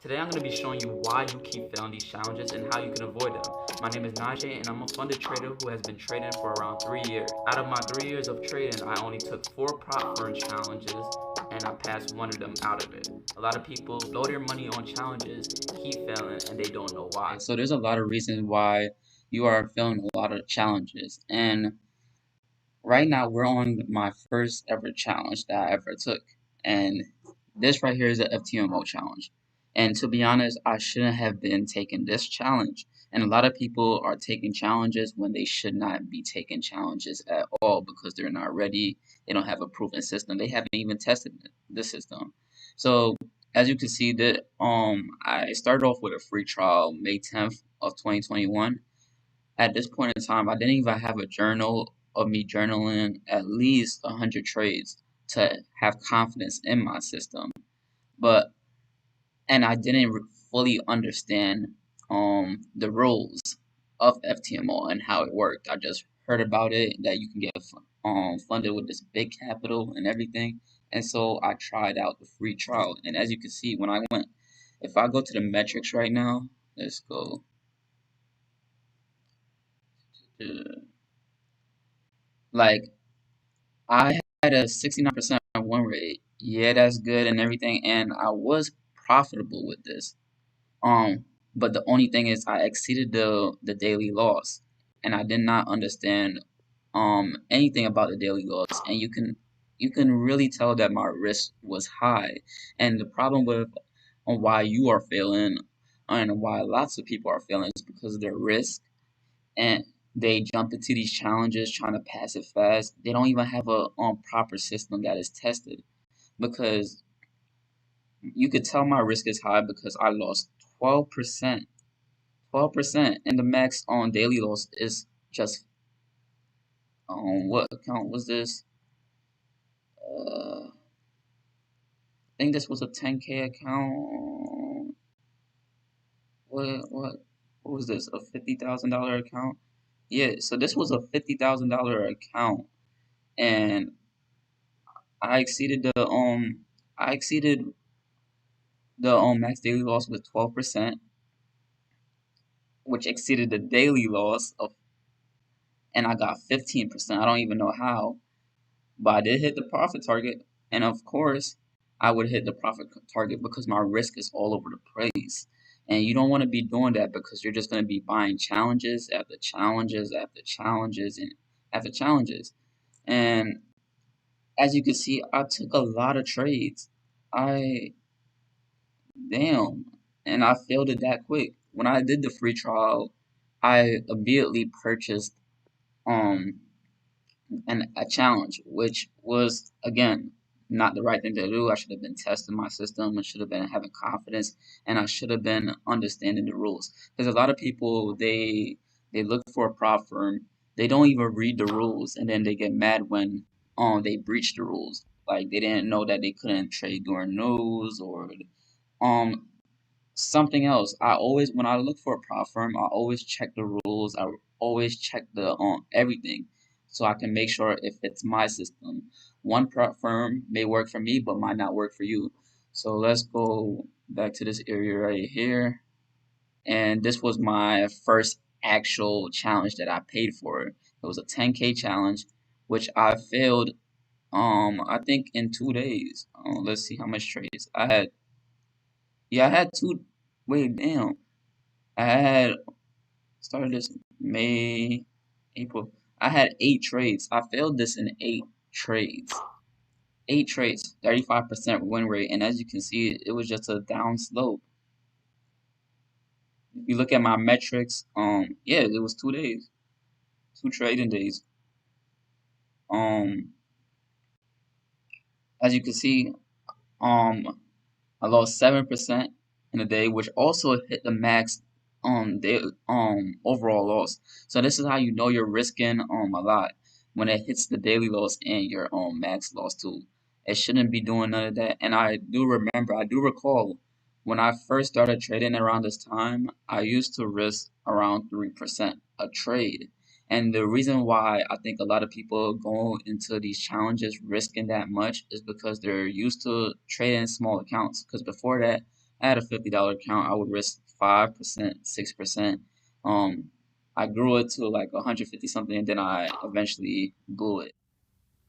Today I'm going to be showing you why you keep failing these challenges and how you can avoid them. My name is Najee and I'm a funded trader who has been trading for around 3 years. Out of my 3 years of trading, I only took 4 PropFirm challenges and I passed one of them out of it. A lot of people blow their money on challenges, keep failing, and they don't know why. So there's a lot of reasons why you are feeling a lot of challenges. And right now we're on my first ever challenge that I ever took. And this right here is a FTMO challenge. And to be honest, I shouldn't have been taking this challenge. And a lot of people are taking challenges when they should not be taking challenges at all because they're not ready. They don't have a proven system. They haven't even tested the system. So as you can see that I started off with a free trial May 10th of 2021. At this point in time, I didn't even have a journal of me journaling at least 100 trades to have confidence in my system. But and I didn't fully understand the rules of FTMO and how it worked. I just heard about it that you can get funded with this big capital and everything. And so I tried out the free trial. And as you can see, when I went, if I go to the metrics right now, let's go to, like, I had a 69% win rate. Yeah, that's good and everything, and I was profitable with this. But the only thing is I exceeded the daily loss, and I did not understand anything about the daily loss, and you can really tell that my risk was high. And the problem with on why you are failing and why lots of people are failing is because of their risk and they jump into these challenges trying to pass it fast. They don't even have a proper system that is tested because you could tell my risk is high because I lost 12%. 12%, and the max on daily loss is just what account was this? I think this was a 10K account. What was this? A $50,000 account? Yeah, so this was a $50,000 account, and I exceeded the max daily loss with 12%, which exceeded the daily loss of, and I got 15%. I don't even know how, but I did hit the profit target, and of course, I would hit the profit target because my risk is all over the place. And you don't want to be doing that because you're just going to be buying challenges after challenges after challenges and after challenges. And as you can see, I took a lot of trades. I Damn. And I failed it that quick. When I did the free trial, I immediately purchased um a challenge, which was again not the right thing to do. I should have been testing my system. I should have been having confidence, and I should have been understanding the rules. Because a lot of people they look for a prop firm, they don't even read the rules, and then they get mad when they breach the rules. Like they didn't know that they couldn't trade during news or um something else. I always, when I look for a prop firm, I always check the rules. I always check the everything, so I can make sure if it's my system. One prop firm may work for me, but might not work for you. So let's go back to this area right here, and this was my first actual challenge that I paid for. It was a 10K challenge, which I failed. I think in 2 days. Let's see how much trades I had. Yeah, I had two. Wait, damn. I had started this May, April. I had 8 trades. I failed this in 8 trades. 8 trades, 35% win rate. And as you can see, it was just a down slope. If you look at my metrics, yeah, it was 2 days, 2 trading days. Um, as you can see, um, I lost 7% in a day, which also hit the max day overall loss. So this is how you know you're risking a lot when it hits the daily loss and your max loss too. It shouldn't be doing none of that. And I do recall when I first started trading around this time, I used to risk around 3% a trade. And the reason why I think a lot of people go into these challenges risking that much is because they're used to trading small accounts. Because before that, had a $50 account, I would risk 5%, 6%. Um, I grew it to like 150 something, and then I eventually blew it.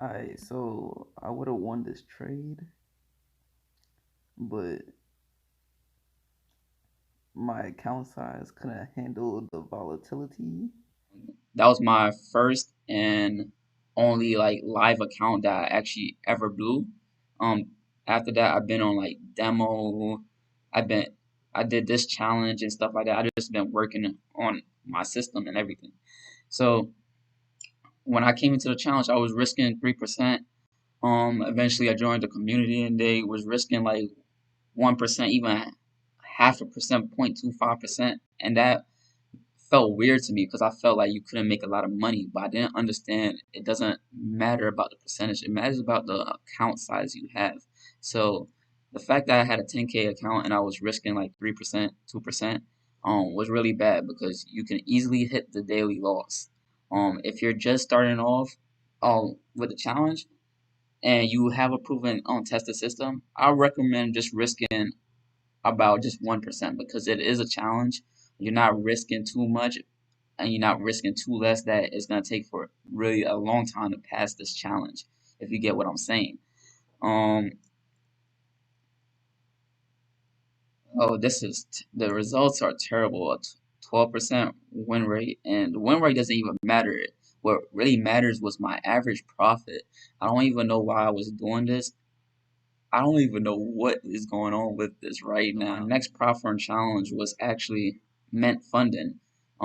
Alright, so I would have won this trade, but my account size couldn't handle the volatility. That was my first and only like live account that I actually ever blew. Um, After that, I've been on like demo. I've been I did this challenge and stuff like that. I just been working on my system and everything. So when I came into the challenge, I was risking 3%. Eventually I joined the community and they was risking like 1%, even half a percent, 0.25%, and that felt weird to me because I felt like you couldn't make a lot of money, but I didn't understand it doesn't matter about the percentage. It matters about the account size you have. So the fact that I had a 10K account and I was risking like 3%, 2%, was really bad because you can easily hit the daily loss. If you're just starting off with the challenge and you have a proven tested system, I recommend just risking about just 1% because it is a challenge. You're not risking too much and you're not risking too less that it's going to take for really a long time to pass this challenge, if you get what I'm saying. Um, the results are terrible. A 12% win rate, and the win rate doesn't even matter. What really matters was my average profit. I don't even know why I was doing this. I don't even know what is going on with this right now. My next PropFirm challenge was actually Mint funding.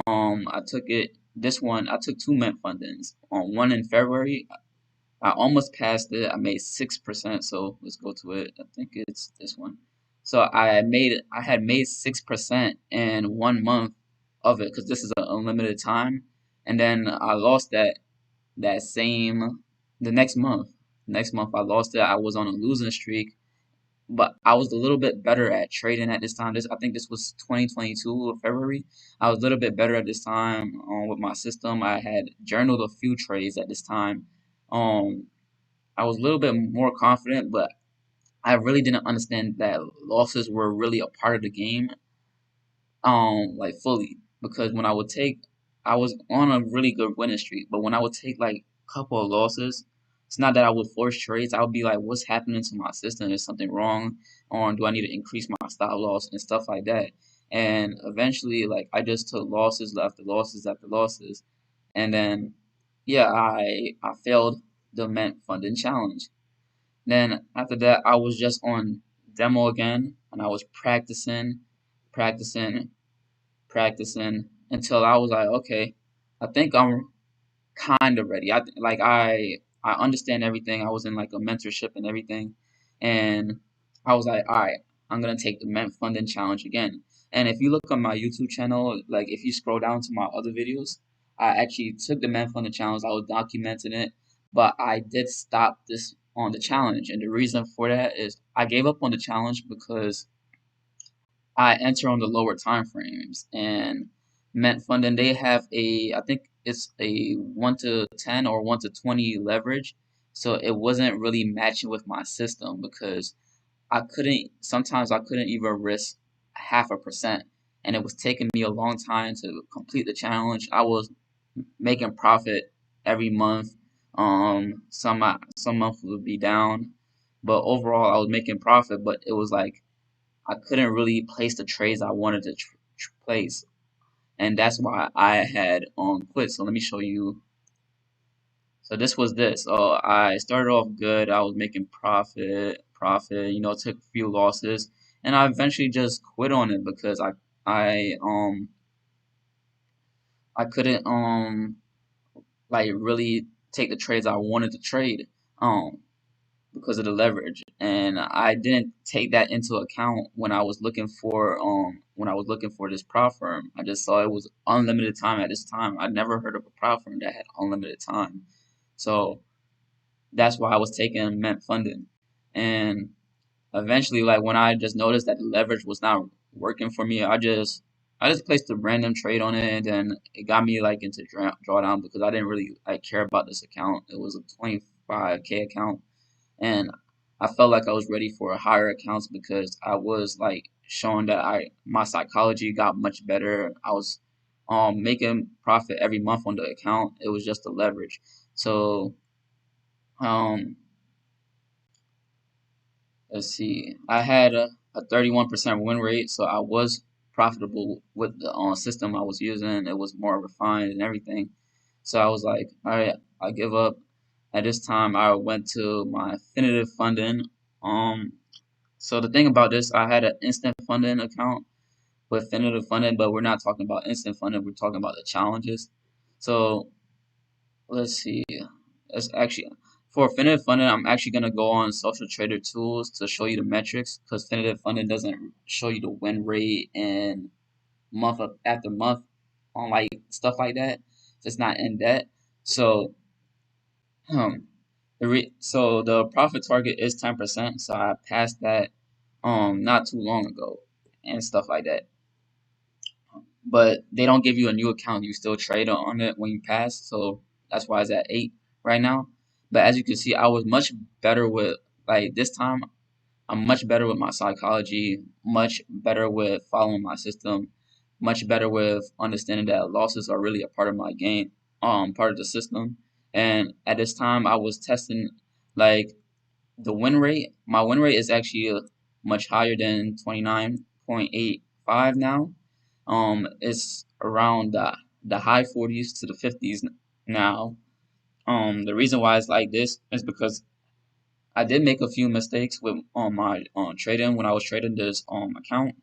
I took it. This one, I took two Mint fundings. On one in February, I almost passed it. I made 6%. So let's go to it. I think it's this one. So I had made 6% in 1 month of it because this is an unlimited time, and then I lost that same the next month. Next month I lost it. I was on a losing streak, but I was a little bit better at trading at this time. I think this was 2022 of February. I was a little bit better at this time with my system. I had journaled a few trades at this time. Um, I was a little bit more confident, but I really didn't understand that losses were really a part of the game, like fully. Because when I was on a really good winning streak, but when I would take like a couple of losses, it's not that I would force trades. I would be like, what's happening to my system? Is something wrong? Or do I need to increase my stop loss and stuff like that? And eventually, like I just took losses after losses after losses, and then yeah, I failed the Mint funding challenge. Then after that, I was just on demo again, and I was practicing, practicing until I was like, okay, I think I'm kind of ready. I understand everything. I was in like a mentorship and everything, and I was like, all right, I'm gonna take the Mint Funding Challenge again. And if you look on my YouTube channel, like if you scroll down to my other videos, I actually took the Mint Funding Challenge. I was documenting it, but I did stop this on the challenge, and the reason for that is I gave up on the challenge because I enter on the lower time frames, and Mint Funding they have I think it's a 1 to 10 or 1 to 20 leverage, so it wasn't really matching with my system because sometimes I couldn't even risk half a percent, and it was taking me a long time to complete the challenge. I was making profit every month. Some months would be down, but overall I was making profit. But it was like I couldn't really place the trades I wanted to place, and that's why I had quit. So let me show you. So this was this. So I started off good. I was making profit. Took a few losses, and I eventually just quit on it because I um I couldn't like really take the trades I wanted to trade because of the leverage, and I didn't take that into account when I was looking for this prop firm. I just saw it was unlimited time at this time. I'd never heard of a prop firm that had unlimited time, so that's why I was taking Mint funding. And eventually, like when I just noticed that the leverage was not working for me, I just placed a random trade on it, and then it got me like into drawdown because I didn't really like care about this account. It was a 25K account, and I felt like I was ready for higher accounts because I was like showing that my psychology got much better. I was making profit every month on the account. It was just the leverage. So um let's see. I had a 31% win rate, so I was profitable with the system I was using. It was more refined and everything. So I was like, all right, I give up. At this time, I went to my definitive funding. Um, so the thing about this, I had an instant funding account with definitive funding, but we're not talking about instant funding. We're talking about the challenges. So let's see. It's actually for Finite Funding, I'm actually gonna go on Social Trader Tools to show you the metrics because Finite Funding doesn't show you the win rate and after month on like stuff like that. It's not in that. So so the profit target is 10%. So I passed that not too long ago and stuff like that. But they don't give you a new account. You still trade on it when you pass. So that's why it's at 8 right now. But as you can see, I was much better with like this time. I'm much better with my psychology, much better with following my system, much better with understanding that losses are really a part of my game, part of the system. And at this time, I was testing like the win rate. My win rate is actually much higher than 29.85 now. It's around the high 40s to the 50s now. The reason why it's like this is because I did make a few mistakes with on my trading when I was trading this account,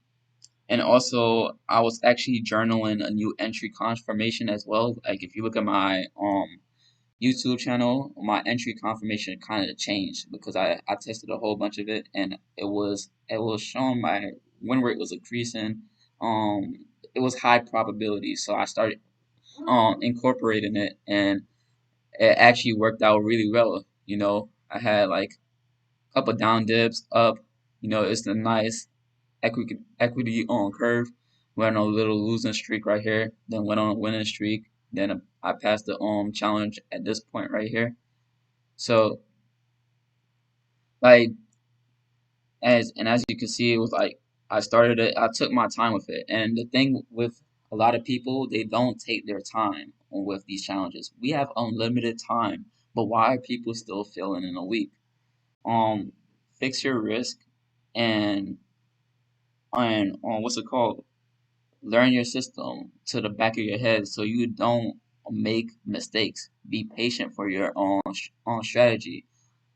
and also I was actually journaling a new entry confirmation as well. Like if you look at my YouTube channel, my entry confirmation kind of changed because I tested a whole bunch of it, and it was showing my win rate was increasing. It was high probability, so I started incorporating it, and it actually worked out really well. I had like couple down dips up. It's a nice equity on curve. Went on a little losing streak right here, then went on a winning streak. Then I passed the challenge at this point right here. So like as you can see, it was like I started it. I took my time with it, and the thing with a lot of people, they don't take their time with these challenges. We have unlimited time, but why are people still failing in a week? Um, Fix your risk and what's it called? Learn your system to the back of your head so you don't make mistakes. Be patient for your own strategy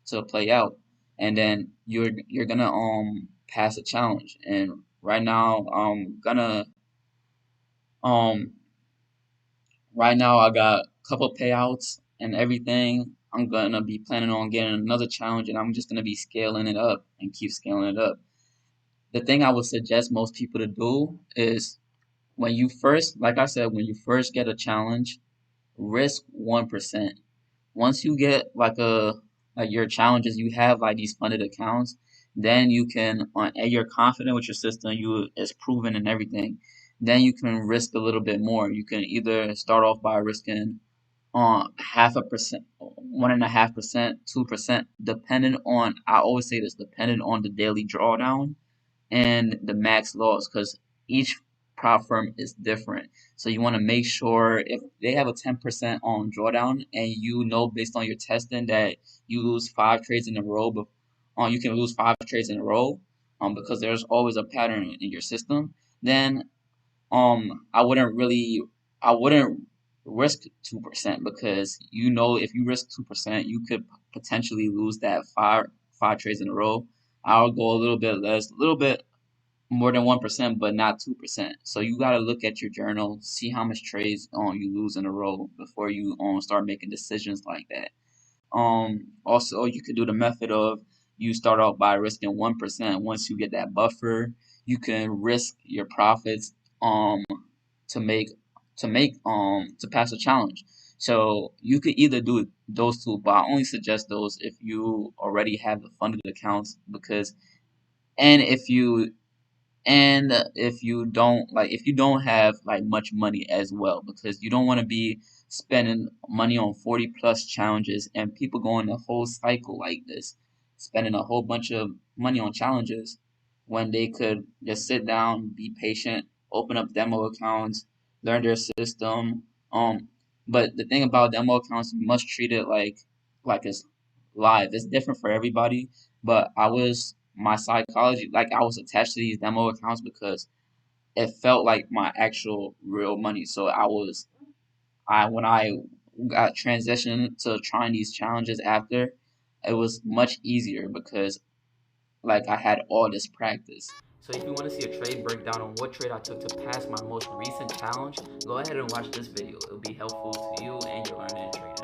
to play out, and then you're gonna pass a challenge. And right now um right now I got a couple payouts and everything. I'm gonna be planning on getting another challenge, and I'm just gonna be scaling it up and keep scaling it up. The thing I would suggest most people to do is when you first, like I said, when you first get a challenge, risk 1%. Once you get like your challenges, you have like these funded accounts, then you can, and you're confident with your system, it's proven and everything. Then you can risk a little bit more. You can either start off by risking on 0.5%, 1.5%, 2%, depending on. I always say this, depending on the daily drawdown and the max loss because each prop firm is different. So you want to make sure if they have a 10% on drawdown and based on your testing that you lose 5 trades in a row, but you can lose 5 trades in a row because there's always a pattern in your system, then I wouldn't risk 2% because if you risk 2%, you could potentially lose that five trades in a row. I'll go a little bit less, a little bit more than 1%, but not 2%. So you got to look at your journal, see how much trades you lose in a row before you start making decisions like that. Also, you could do the method of you start off by risking 1%. Once you get that buffer, you can risk your profits to make to pass a challenge. So you could either do those two, but I only suggest those if you already have the funded accounts because and if you don't have like much money as well because you don't want to be spending money on 40 plus challenges and people going the whole cycle like this spending a whole bunch of money on challenges when they could just sit down, be patient, open up demo accounts, learn their system. But the thing about demo accounts, you must treat it like it's live. It's different for everybody. But my psychology, like I was attached to these demo accounts because it felt like my actual real money. So when I got transitioned to trying these challenges after, it was much easier because like I had all this practice. So if you want to see a trade breakdown on what trade I took to pass my most recent challenge, go ahead and watch this video. It'll be helpful to you and your learning in trading.